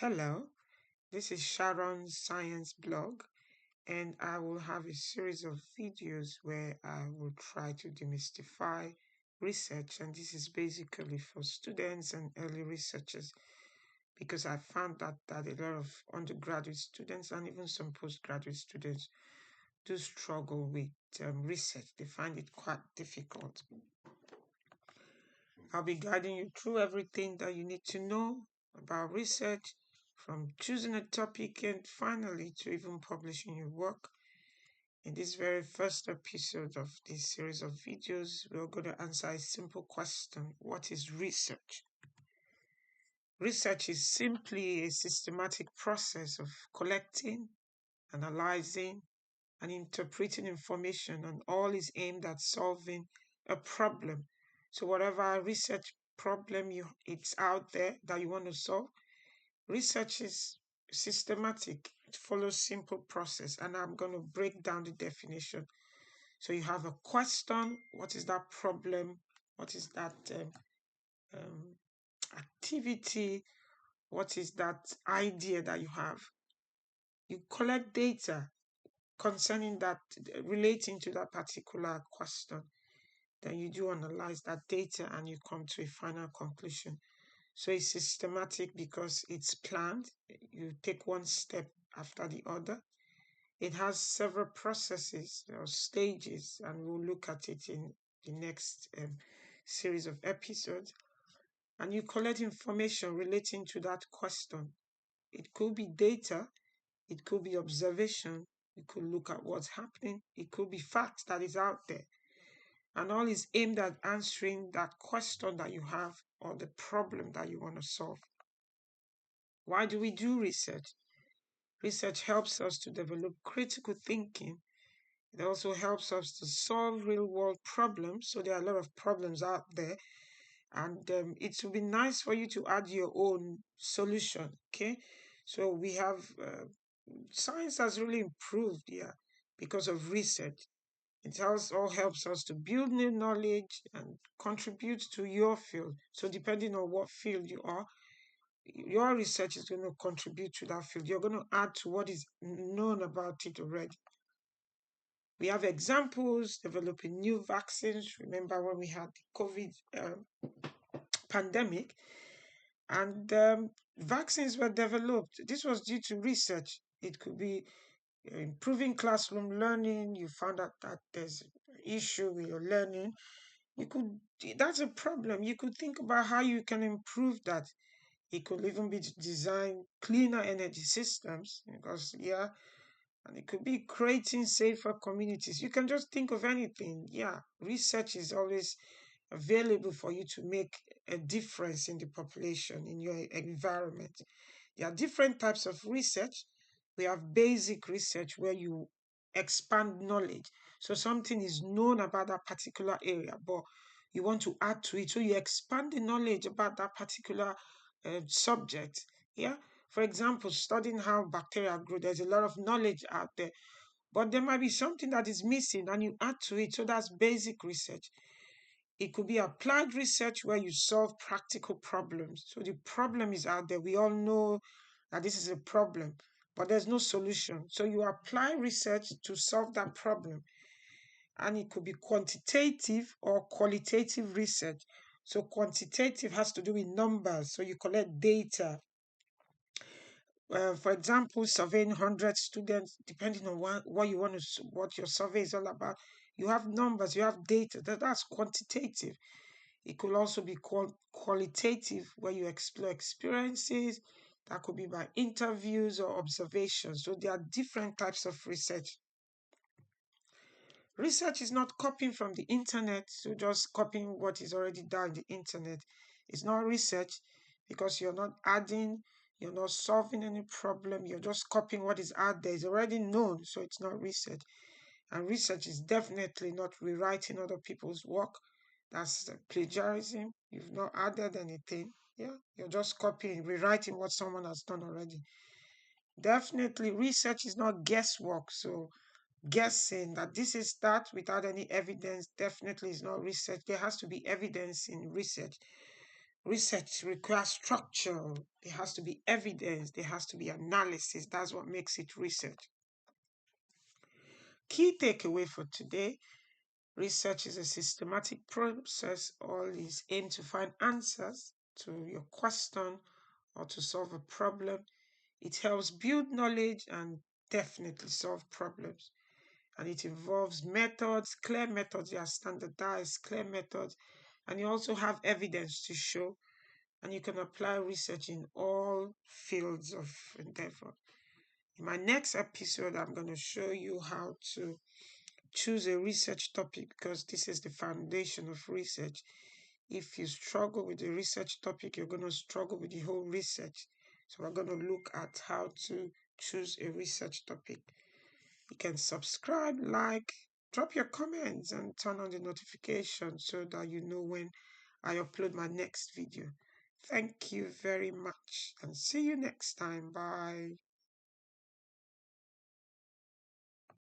Hello, this is Sharon's Science blog, and I will have a series of videos where I will try to demystify research. And this is basically for students and early researchers because I found that a lot of undergraduate students and even some postgraduate students do struggle with research. They find it quite difficult. I'll be guiding you through everything that you need to know about research, from choosing a topic and finally to even publishing your work. In this very first episode of this series of videos, we're going to answer a simple question. What is research? Research is simply a systematic process of collecting, analyzing, and interpreting information, and all is aimed at solving a problem. So whatever research problem it's out there that you want to solve, research is systematic. It follows simple process, and I'm going to break down the definition. So you have a question. What is that problem? What is that um, activity? What is that idea that you have? You collect data concerning that, relating to that particular question. Then you do analyze that data and you come to a final conclusion. So it's systematic because it's planned. You take one step after the other. It has several processes or stages, and we'll look at it in the next series of episodes. And you collect information relating to that question. It could be data, it could be observation, you could look at what's happening, it could be facts that is out there. And all is aimed at answering that question that you have or the problem that you want to solve. Why do we do research? Research helps us to develop critical thinking. It also helps us to solve real world problems. So there are a lot of problems out there, and it would be nice for you to add your own solution. Okay, so we have science has really improved here because of research. It all helps us to build new knowledge and contribute to your field. So depending on what field you are, your research is going to contribute to that field. You're going to add to what is known about it already. We have examples developing new vaccines. Remember when we had the COVID pandemic, and vaccines were developed. This was due to research. It could be improving classroom learning. You found out that there's an issue with your learning. You could, that's a problem. You could think about how you can improve that. It could even be to design cleaner energy systems because, yeah, and it could be creating safer communities. You can just think of anything. Yeah, research is always available for you to make a difference in the population, in your environment. There are different types of research. We have basic research where you expand knowledge. So something is known about that particular area, but you want to add to it. So you expand the knowledge about that particular subject. Yeah. For example, studying how bacteria grow, there's a lot of knowledge out there, but there might be something that is missing and you add to it. So that's basic research. It could be applied research where you solve practical problems. So the problem is out there. We all know that this is a problem, but there's no solution. So you apply research to solve that problem. And it could be quantitative or qualitative research. So quantitative has to do with numbers. So you collect data. For example, surveying 100 students, depending on what you want to, what your survey is all about, you have numbers, you have data. That's quantitative. It could also be qualitative, where you explore experiences. That could be by interviews or observations. So there are different types of research. Research is not copying from the internet, so just copying what is already done on the internet. It's not research because you're not adding, you're not solving any problem, you're just copying what is out there. It's already known, so it's not research. And research is definitely not rewriting other people's work. That's plagiarism. You've not added anything. Yeah, you're just copying, rewriting what someone has done already. Definitely, research is not guesswork. So guessing that this is that without any evidence definitely is not research. There has to be evidence in research. Research requires structure. There has to be evidence. There has to be analysis. That's what makes it research. Key takeaway for today: research is a systematic process always aimed to find answers to your question or to solve a problem. It helps build knowledge and definitely solve problems. And it involves methods, clear methods. They are standardized, clear methods. And you also have evidence to show. And you can apply research in all fields of endeavor. In my next episode, I'm going to show you how to choose a research topic, because this is the foundation of research. If you struggle with the research topic, you're going to struggle with the whole research. So we're going to look at how to choose a research topic. You can subscribe, like, drop your comments, and turn on the notification so that you know when I upload my next video. Thank you very much and see you next time. Bye.